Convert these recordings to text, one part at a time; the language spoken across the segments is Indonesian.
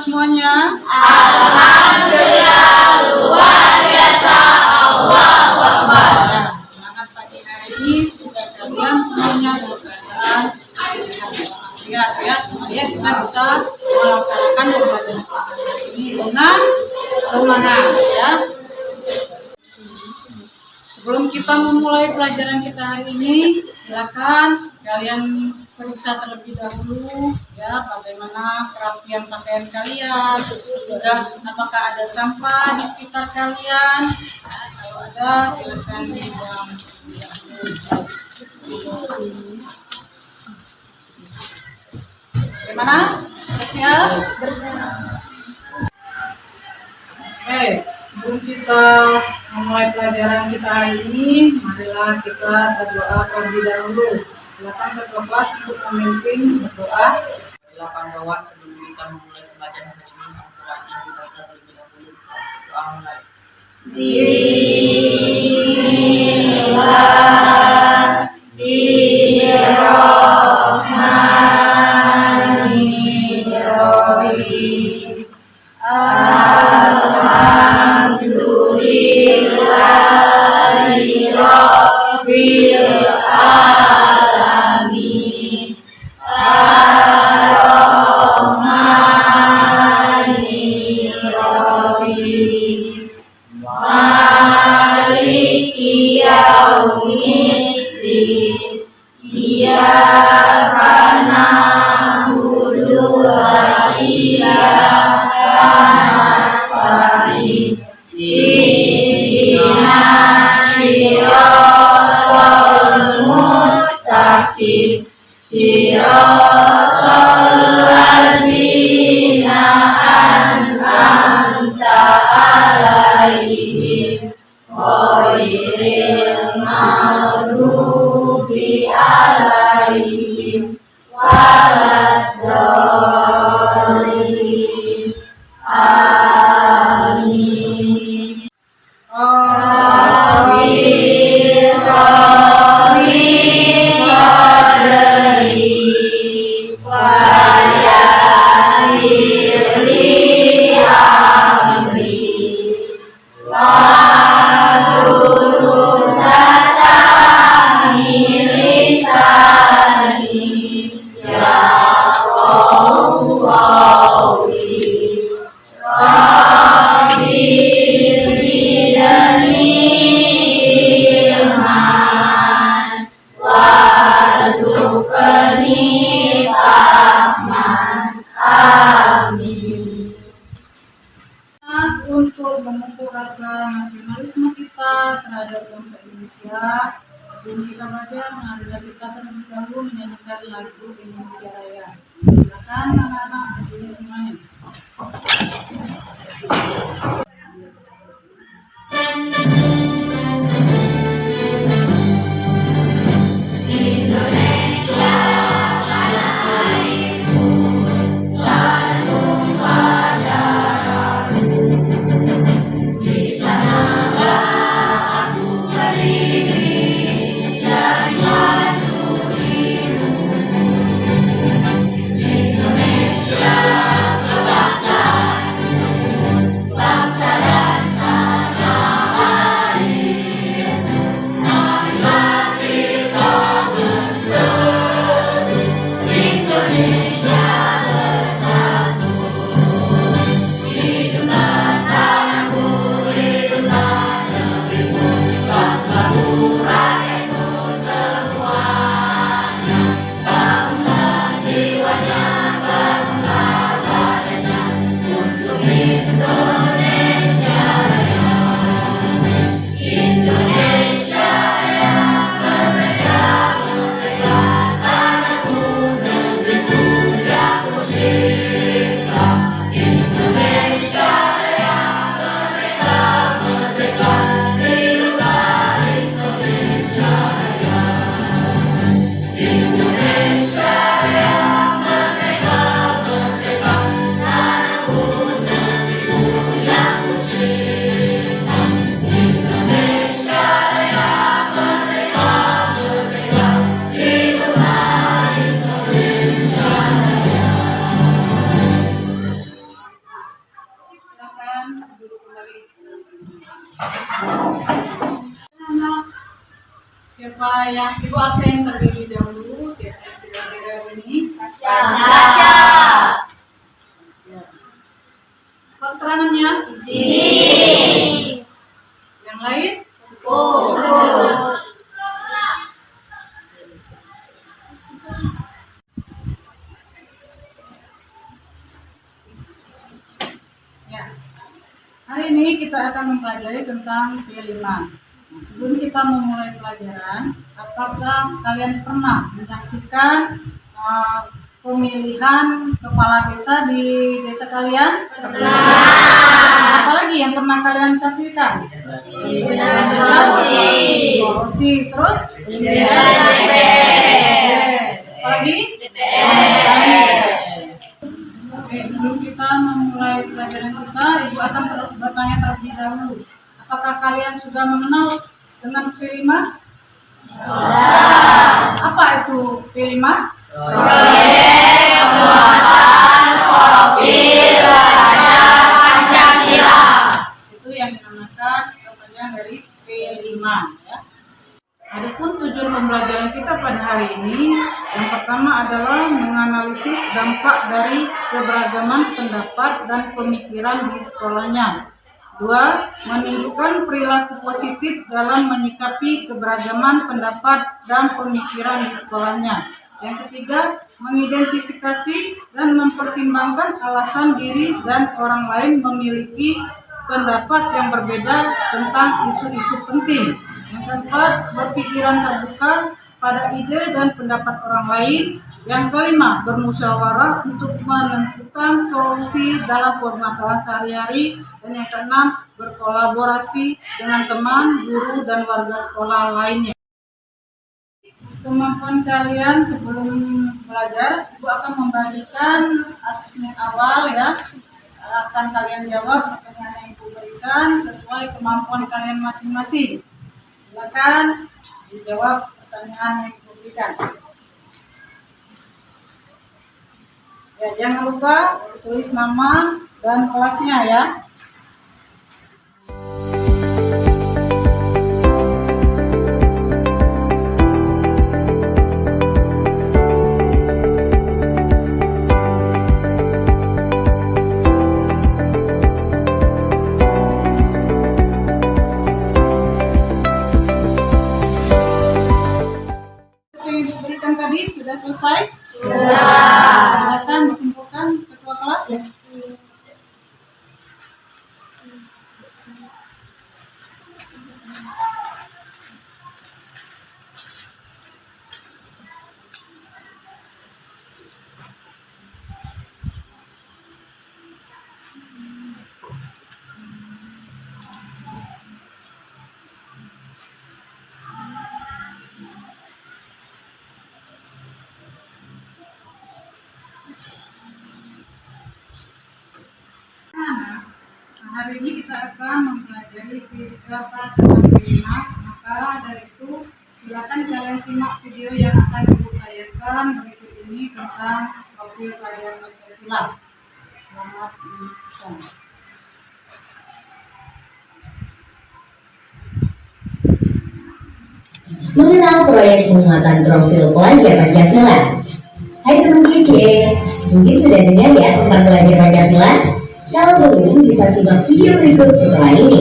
semuanya? Alhamdulillah, luar biasa. Allahu Akbar. Semangat pagi hari ini, semoga kalian semuanya dalam keadaan sehat ya, supaya kita bisa melaksanakan pembelajaran hari ini dengan semangat ya. Sebelum kita memulai pelajaran kita hari ini, silakan kalian periksa terlebih dahulu ya bagaimana kerapian pakaian kalian, juga apakah ada sampah di sekitar kalian. Kalau ada silakan dibuang. Bagaimana? Siap? Oke, sebelum kita memulai pelajaran kita hari ini, marilah kita berdoa terlebih dahulu. Silakan ketua kelas untuk memimpin berdoa. Silakan kawan, sebelum kita memulai pelajaran hari ini, Al-Quran kita terlebih dahulu. Doa mulai. Bismillahirrahmanirrahim. Alhamdulillahirabbil alamin. Ar-Rahmanir-Rahim. Maliki yaumiddin. Iyyaka na'budu wa iyyaka nasta'in. Ihdinas siratal mustaqim. Siratal ladzina an'amta 'alaihim ghairil maghdubi 'alaihim waladdallin. Amin. Untuk memupuk rasa nasionalisme kita terhadap bangsa Indonesia, sebelum kita belajar, marilah kita terlebih dahulu menyanyikan lagu Indonesia Raya. Silakan anak-anak berdiri semuanya. Bangsa dan yang Ibu absen terlebih dahulu. Siapa yang tidak hadir ini? Tasya. Keterangannya? Izin. Yang lain? Ya. Hari ini kita akan mempelajari tentang P5. Nah, sebelum kita memulai pelajaran, apakah kalian pernah menyaksikan pemilihan kepala desa di desa kalian? Pernah. Apalagi yang pernah kalian saksikan? Osis, terus? Apalagi? Oke, sebelum kita memulai pelajaran kita, Ibu akan bertanya terlebih dahulu. Apakah kalian sudah mengenal dengan P5? Apa itu P5? Proyek Penguatan Profil Pelajar Pancasila. Itu yang dinamakan kepanjangan dari P5 ya. Adapun tujuan pembelajaran kita pada hari ini, yang pertama adalah menganalisis dampak dari keberagaman pendapat dan pemikiran di sekolahnya. 2. Menunjukkan perilaku positif dalam menyikapi keberagaman pendapat dan pemikiran di sekolahnya. Yang ketiga, mengidentifikasi dan mempertimbangkan alasan diri dan orang lain memiliki pendapat yang berbeda tentang isu-isu penting. Yang keempat, berpikiran terbuka pada ide dan pendapat orang lain. Yang kelima, bermusyawarah untuk menentukan solusi dalam permasalahan sehari-hari. Dan yang keenam, berkolaborasi dengan teman, guru, dan warga sekolah lainnya. Kemampuan kalian sebelum belajar, Ibu akan membagikan asesmen awal ya. Akan kalian jawab pertanyaan yang Ibu berikan sesuai kemampuan kalian masing-masing. Silakan dijawab pertanyaan yang Ibu berikan. Ya, jangan lupa tulis nama dan kelasnya ya. Tadi sudah selesai? Sudah. Silakan dikumpulkan ketua kelas. Hari ini kita akan mempelajari beberapa tentang P5. Maka dari itu silakan kalian simak video yang akan Ibu tayangkan berikut ini tentang profil pelajar Pancasila. Selamat menyaksikan. Mengenal proyek penguatan profil pelajar Pancasila. Hai teman GC, mungkin sudah dengar ya tentang pelajar Pancasila? Kalau belum, bisa simak video berikut setelah ini.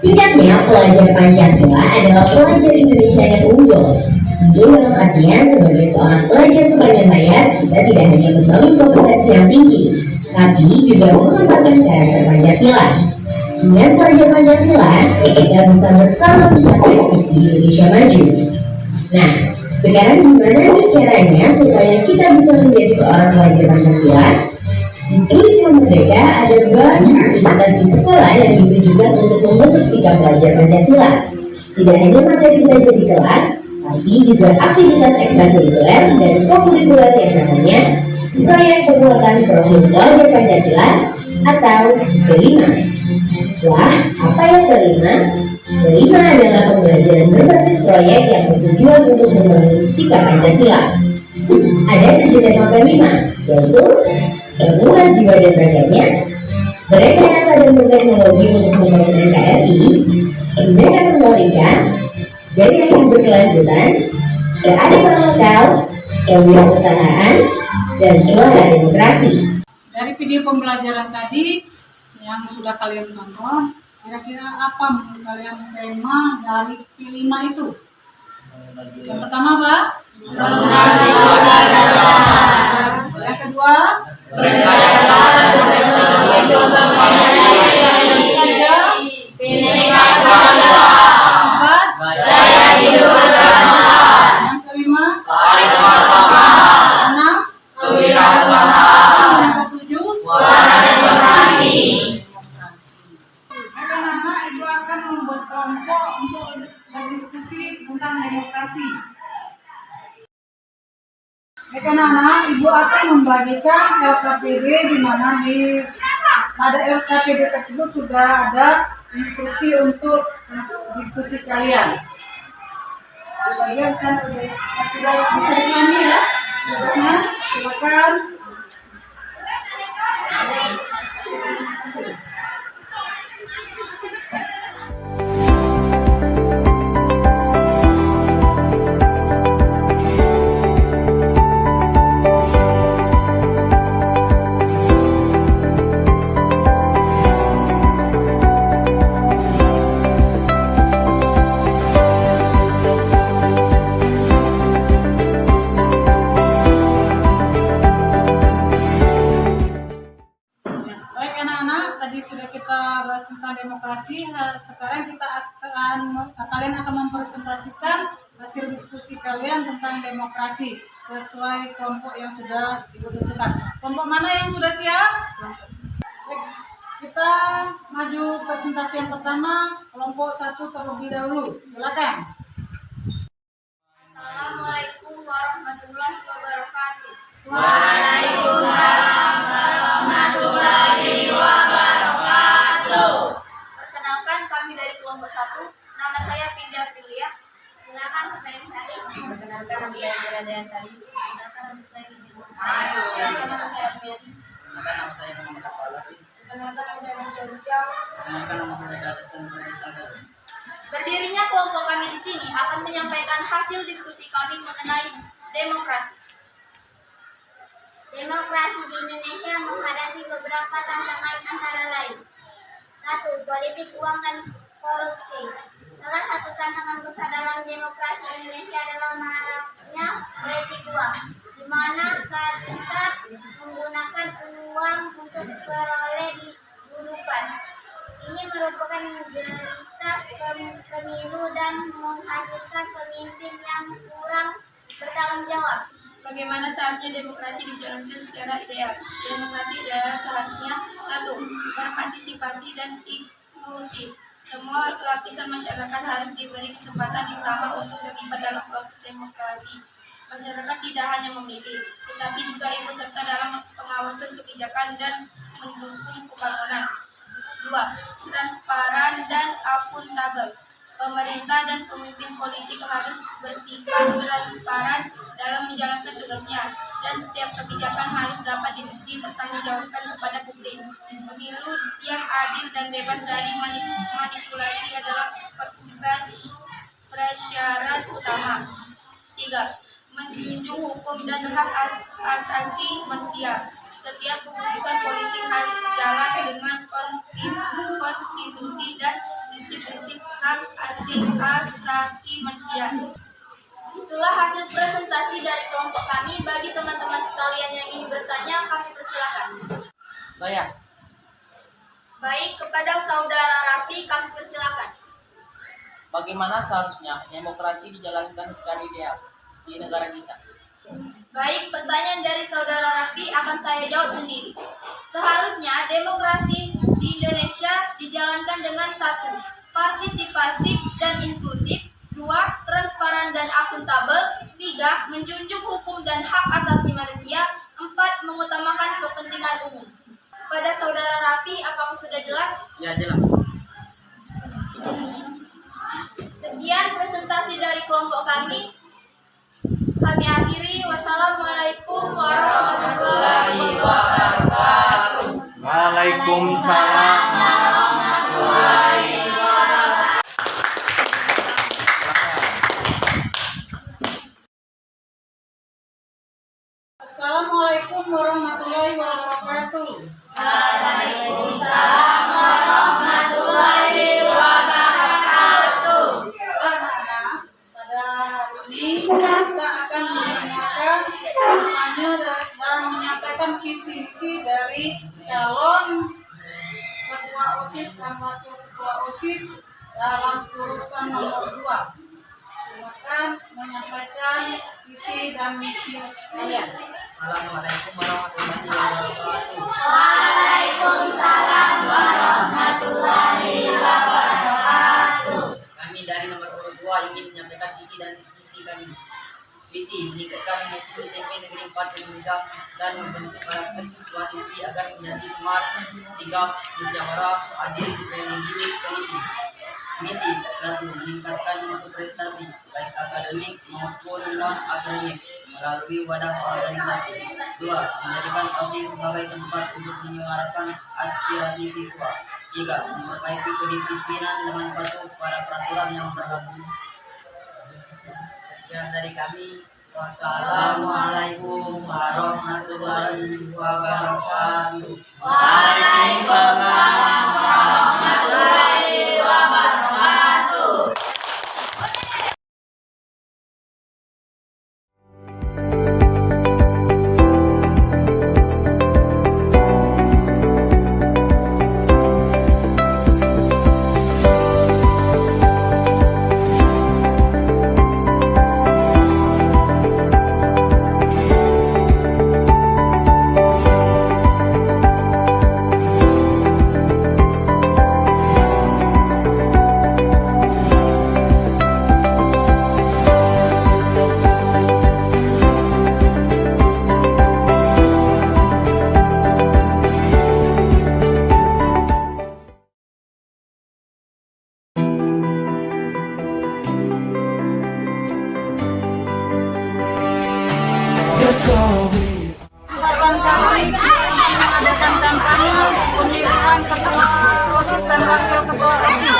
Singkatnya, pelajar Pancasila adalah pelajar Indonesia yang unggul. Tentu dalam artian sebagai seorang pelajar sepanjang hayat, kita tidak hanya membangun kompetensi yang tinggi, tapi juga mengembangkan karakter Pancasila. Dengan pelajar Pancasila, kita bisa bersama mencapai visi Indonesia maju. Nah, sekarang gimana nih caranya supaya kita bisa menjadi seorang pelajar Pancasila? Di Kurikulum Merdeka ada banyak aktivitas di sekolah yang ditujukan untuk membentuk sikap pelajar Pancasila. Tidak hanya materi belajar di kelas, tapi juga aktivitas ekstrakurikuler dan kokurikuler yang namanya Proyek Penguatan Profil Pelajar Pancasila atau P5. Wah, apa yang P5? P5 adalah pembelajaran berbasis proyek yang bertujuan untuk membangun sikap Pancasila. Ada 7 tema P5, yaitu pertumbuhan jiwa dan raganya, berekayasa dan berteknologi untuk membangun NKRI, Bhinneka Tunggal Ika, dari yang berkelanjutan, kearifan lokal, kewirausahaan, dan suara demokrasi. Dari video pembelajaran tadi yang sudah kalian tonton, kira-kira apa menurut kalian tema dari P5 itu? Yang pertama apa? Yang kedua? Yang kelima? Enam? Yang ketujuh? Demokrasi. Anak-anak, Ibu akan membuat kelompok untuk berdiskusi tentang demokrasi. Anak-anak, Ibu akan membagikan LKPD di mana pada LKPD tersebut sudah ada instruksi untuk diskusi kalian. Dibagikan sudah bisa diambil ya. Tugasnya silakan. Baik anak-anak, tadi sudah kita bahas tentang demokrasi. Sekarang kalian akan mempresentasikan hasil diskusi kalian tentang demokrasi sesuai kelompok yang sudah Ibu tentukan. Kelompok mana yang sudah siap? Baik, kita maju presentasi yang pertama, kelompok 1 terlebih dahulu. Silakan. Assalamualaikum warahmatullahi wabarakatuh. Waalaikumsalam warahmatullahi wabarakatuh. Perkenalkan, kami dari kelompok 1. Nama saya Pindah Prilia. Perkenalkan, saya Sari. Perkenalkan, nama saya Gerada Sari. Perkenalkan, nama saya Perkenalkan, nama saya Miati. Perkenalkan, nama saya Muhammad Al-Hafiz. Perkenalkan, nama saya Nasya Rijal. Perkenalkan, nama saya Garis dan Sadar. Berdirinya kelompok kami di sini akan menyampaikan hasil diskusi kami mengenai demokrasi. Demokrasi di Indonesia menghadapi beberapa tantangan antara lain. 1. Politik uang dan korupsi. Salah satu tantangan besar dalam demokrasi Indonesia adalah maraknya politik uang, di mana kandidat menggunakan uang untuk peroleh digunakan. Ini merupakan realitas pemilu dan menghasilkan pemimpin yang kurang bertanggung jawab. Bagaimana seharusnya demokrasi dijalankan secara ideal? Demokrasi adalah seharusnya 1. Berpartisipasi dan inklusif. Semua lapisan masyarakat harus diberi kesempatan yang sama untuk terlibat dalam proses demokrasi. Masyarakat tidak hanya memilih, tetapi juga ikut serta dalam pengawasan kebijakan dan mendukung pembangunan. 2. Transparan dan akuntabel. Pemerintah dan pemimpin politik harus bersikap transparan dalam menjalankan tugasnya, dan setiap kebijakan harus dapat dipertanggungjawabkan kepada publik. Pemilu yang adil dan bebas dari manipulasi adalah prasyarat utama. 3. Menjunjung hukum dan hak asasi manusia. Setiap keputusan politik harus sejalan dengan konstitusi dan prinsip-prinsip hak asasi manusia. Itulah hasil presentasi dari kelompok kami. Bagi teman-teman sekalian yang ingin bertanya, kami persilakan. Saya. Baik, kepada saudara Rafi, kami persilakan. Bagaimana seharusnya demokrasi dijalankan secara ideal di negara kita? Baik, pertanyaan dari saudara Rafi akan saya jawab sendiri. Seharusnya demokrasi di Indonesia dijalankan dengan 1. Partisipatif dan inklusif. 2. Transparan dan akuntabel. 3. Menjunjung hukum dan hak asasi manusia. 4. Mengutamakan kepentingan umum. Pada saudara Rafi, apakah sudah jelas? Ya, jelas. Sekian presentasi dari kelompok kami. Kami akhiri. Wassalamualaikum warahmatullahi wabarakatuh. Waalaikumsalam warahmatullahi wabarakatuh. Assalamualaikum warahmatullahi wabarakatuh. Anak-anak, pada hari ini kita akan mendengarkan kampanye dan menyatakan visi-misi dari calon ketua OSIS dan wakil ketua OSIS dalam urutan nomor 2. Silakan menyampaikan visi dan misi kalian. Assalamualaikum warahmatullahi wabarakatuh. Kami dari nomor urut 2 ingin menyampaikan visi dan misi kami. Visi meningkatkan mutu SMP Negeri 4 Penunjang dan membentuk karakter siswa siswi agar menjadi smart, sigap, musyawarah, adil, religius, teliti. Misi 1. Meningkatkan mutu prestasi baik akademik maupun non-akademik melalui wadah organisasi. 2. Menjadikan OSIS sebagai tempat untuk menyuarakan aspirasi siswa. 3. Memperbaiki kedisiplinan dengan patuh pada peraturan yang berlaku. Sekian dari kami. Wassalamualaikum warahmatullahi wabarakatuh. Waalaikumsalam warahmatullahi wabarakatuh. Harapan kami mengadakan kampanye pemilihan ketua OSIS dan wakil ketua OSIS.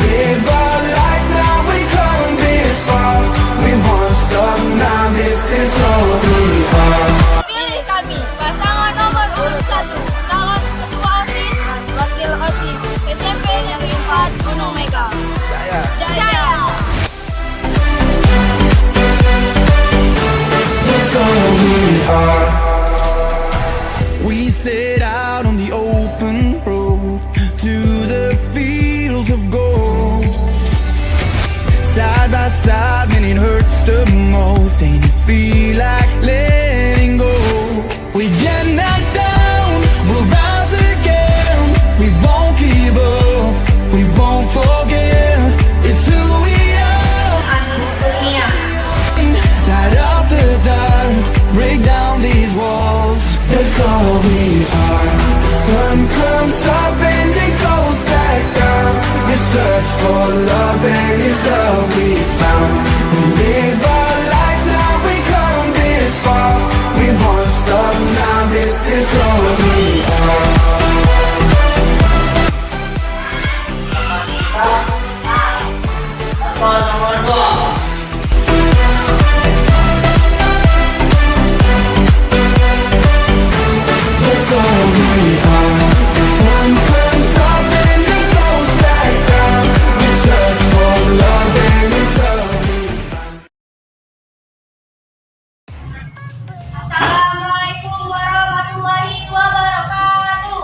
Live our life now, we come this far. We won't stop now, this is all we are. Pilih kami, pasangan nomor urut 1, calon ketua OSIS, wakil OSIS, SMP Negeri 4 Gunung Mega. Jaya! Jaya! That's all we are. We set out on the open road to the fields of gold. Side by side when it hurts the most, and you feel like letting go. We get knocked down, we'll rise again. We won't give up, we won't forget. It's who we are. Light up the dark, break down these walls. That's all we are. The sun comes up and it goes back down. We search for love and it's love we found. We live our life now, we come this far. We won't stop now, this is all we are. Paslon nomor 2. That's all we are. The sun comes up and it goes back down. We search for love and it's love we found. Assalamualaikum warahmatullahi wabarakatuh.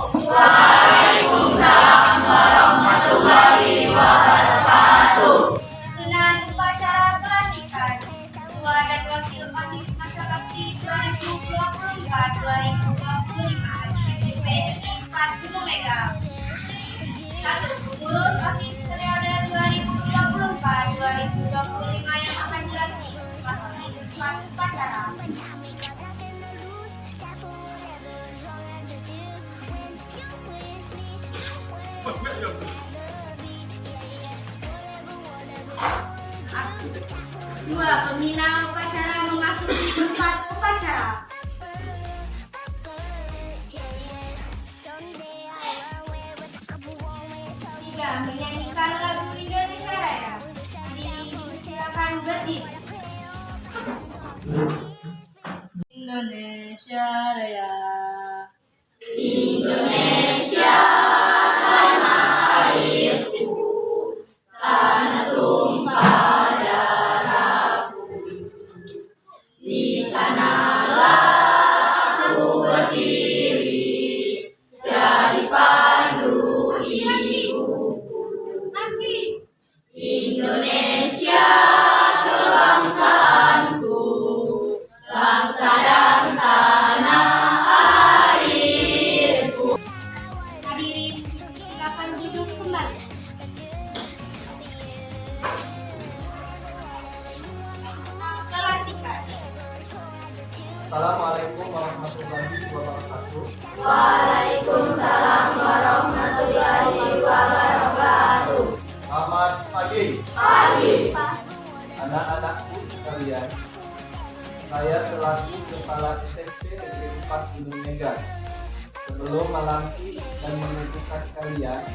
Susunan upacara pelantikan ketua dan wakil OSIS masa bakti 2024-2025 SMP Negeri 4 Gunung Mega. 1. Pengurus OSIS periode 2024-2025 yang akan dilantik masuki kesusunan upacara. Dua, pembina upacara memasuki tempat upacara. Tiga, menyanyikan lagu Indonesia Raya. Hadirin dipersilakan berdiri. Assalamualaikum warahmatullahi wabarakatuh. Waalaikumsalam warahmatullahi wabarakatuh. Selamat pagi. Pagi. Anak-anakku sekalian, saya selaku Kepala SMP Negeri 4 Gunung Megang, sebelum melantik dan menentukan kalian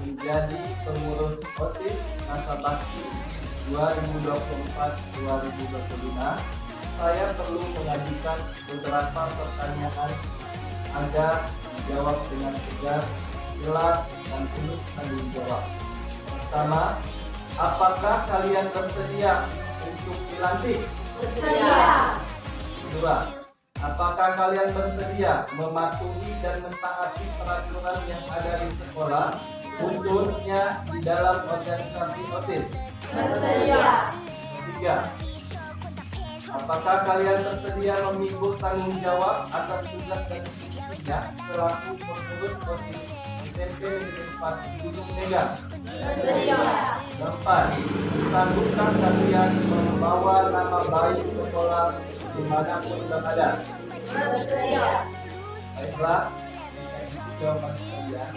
menjadi pengurus OSIS masa bakti 2024-2025, saya perlu mengajukan beberapa pertanyaan agar dijawab dengan tegas, jelas, dan penuh tanggung jawab. Pertama, apakah kalian bersedia untuk dilantik? Bersedia. Kedua, apakah kalian bersedia mematuhi dan mentaati peraturan yang ada di sekolah, khususnya di dalam organisasi OSIS? Bersedia. Ketiga, apakah kalian bersedia memikul tanggung jawab atas tugas dan fungsinya selaku pengurus OSIS SMP Negeri 4 Gunung Megang? Bersedia. Keempat, sanggupkah kalian membawa nama baik sekolah dimanapun berada? Bersedia. Baiklah, jawaban kalian.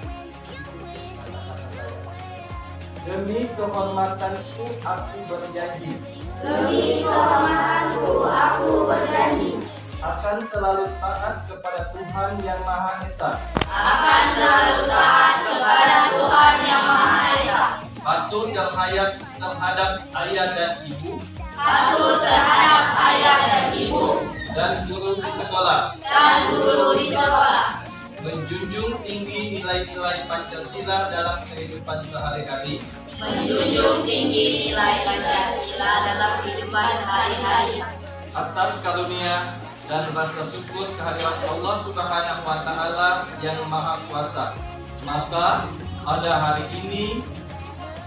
Demi kehormatanku, aku berjanji Demi kehormatanku, aku berjanji akan selalu taat kepada Tuhan Yang Maha Esa, Akan selalu taat kepada Tuhan Yang Maha Esa, patuh terhadap ayah dan ibu, patuh terhadap ayah dan ibu, dan guru di sekolah, dan guru di sekolah, menjunjung tinggi nilai-nilai Pancasila dalam kehidupan sehari-hari, menjunjung tinggi nilai Pancasila dalam kehidupan sehari-hari, atas karunia dan rasa syukur kehadirat Allah Subhanahu wa Ta'ala yang Maha Kuasa. Maka pada hari ini,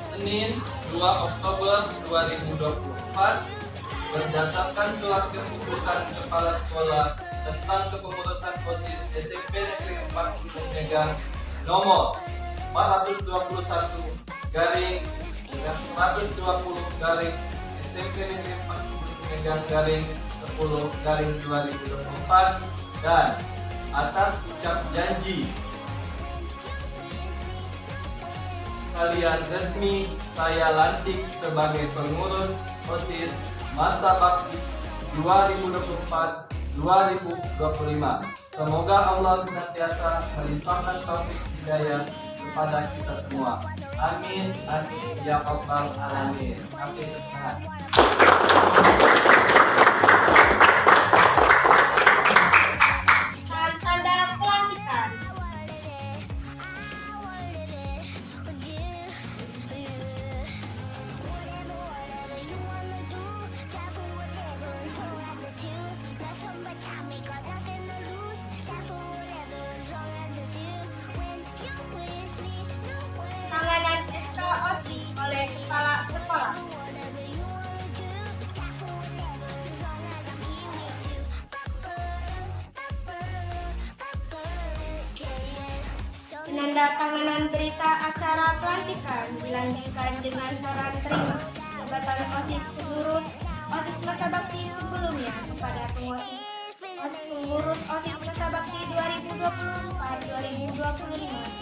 Senin 2 Oktober 2024, berdasarkan surat keputusan Kepala Sekolah tentang kepengurusan OSIS SMP Negeri 4 Gunung Megang nomor 421 garing 120 garing SMP Negeri 4 Gunung Megang garing 10 garing 2024, dan atas ucap janji kalian resmi saya lantik sebagai pengurus OSIS masa bakti 2024-2025. Semoga Allah senantiasa melimpahkan taufik hidayah kepada kita semua. Amin, amin, ya rabbal alamin. Oke, semangat. Tanda pelantikan. Tanganan SK OSIS oleh Kepala Sekolah. Penandatanganan berita acara pelantikan dilanjutkan dengan saran terima jabatan OSIS pengurus OSIS masa bakti sebelumnya kepada pengurus OSIS masa bakti 2024-2025.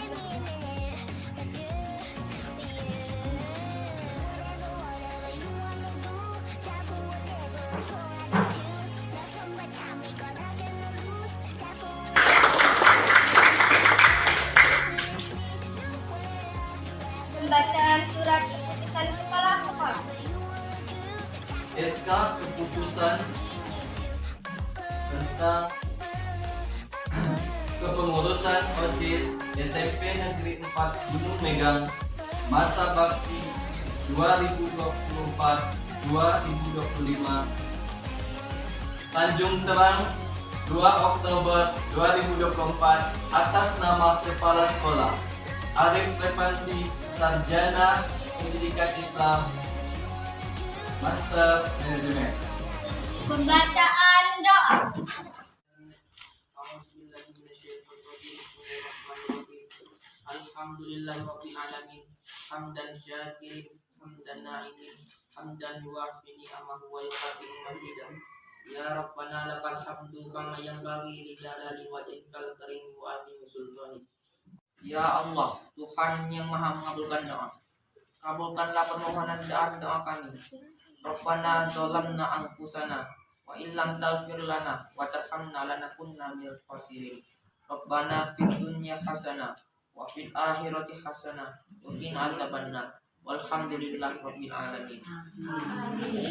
Pembacaan surat keputusan Kepala Sekolah. SK keputusan tentang kepengurusan OSIS SMP Negeri 4 Gunung Megang masa bakti 2024-2025, Tanjung Terang 2 Oktober 2024, atas nama Kepala Sekolah Arif Repansi, Sarjana Pendidikan Islam, Master Manajemen. Pembacaan doa. Alhamdulillahirabbil alamin, hamdan syakirin, hamdan na'imin, hamdan yuwafi ni'amahu wa yukafi mazidah. Ya Rabbana lakal hamdu kama yanbaghi li jalali wajhikal karim wa azimi sultanik. Ya Allah, Tuhan yang Maha mengabulkan doa, kabulkanlah permohonan doa kami. Rabbana zalamna anfusana wa illam taghfir lana wa tarhamna lanakunanna minal khasirin. Rabbana fid dunya hasanah wa fil akhirati hasanah wa qina adzabannar. Walhamdulillahi rabbil alamin.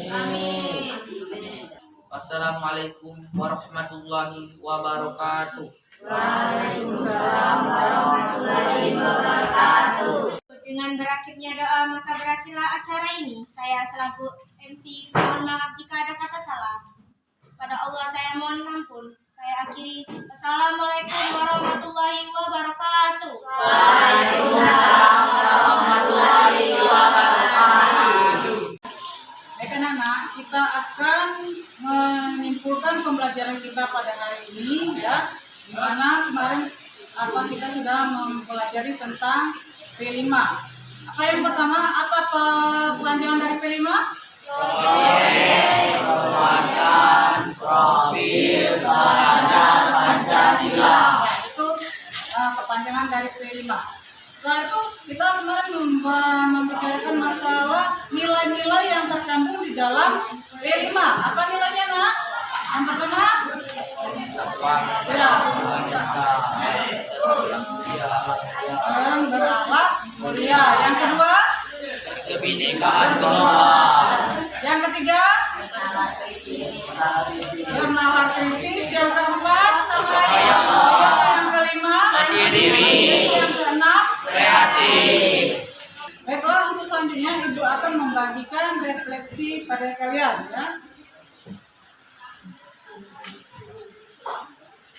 Amin. Wassalamualaikum warahmatullahi wabarakatuh. Waalaikumsalam warahmatullahi wabarakatuh. Dengan berakhirnya doa maka berakhirlah acara ini. Saya selaku MC mohon maaf jika ada kata salah. Pada Allah saya mohon ampun. Saya akhiri. Wassalamualaikum warahmatullahi wabarakatuh. Waalaikumsalam warahmatullahi wabarakatuh. Baik anak-anak, kita akan menyimpulkan pembelajaran kita pada hari ini ya. Dimana kemarin kita sudah mempelajari tentang P5. Apa yang pertama? Apa pelanjangan dari P5? Profil pelajar Pancasila. Ya, itu kepanjangan dari P5. Setelah itu kita kemarin membicarakan masalah nilai-nilai yang terkandung di dalam P5. Apa nilainya, Nak? Yang pertama? Ya. Yang berakhlak mulia. Yang kedua? Kebinekaan kelompok. Yang ketiga? Bernalar kritis. Yang keempat? Yang kelima? Yang keenam? Kreatif. Baiklah, untuk selanjutnya Ibu akan membagikan refleksi pada kalian ya.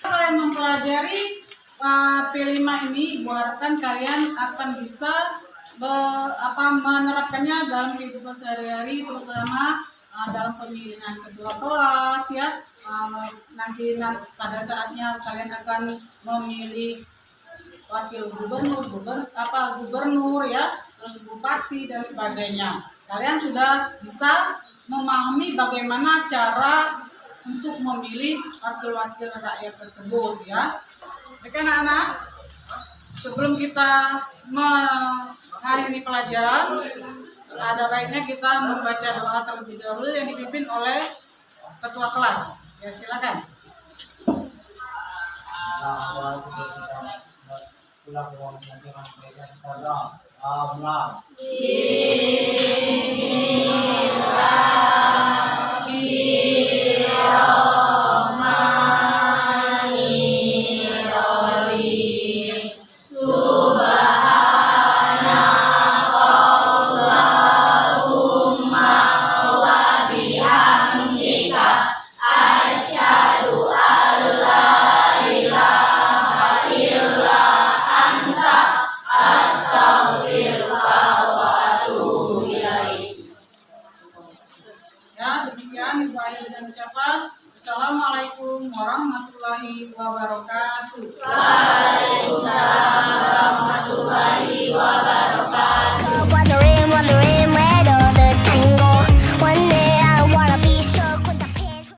Kalian mempelajari P5 ini, Ibu harapkan kalian akan bisa menerapkannya dalam kehidupan sehari-hari, terutama dalam pemilihan ketua kelas ya. Nanti pada saatnya kalian akan memilih wakil gubernur, gubernur ya, terus bupati dan sebagainya. Kalian sudah bisa memahami bagaimana cara untuk memilih wakil-wakil rakyat tersebut ya. Oke anak-anak, sebelum kita mengakhiri pelajaran, ada baiknya kita membaca doa terlebih dahulu yang dipimpin oleh ketua kelas. Ya silakan. Assalamualaikum warahmatullahi wabarakatuh.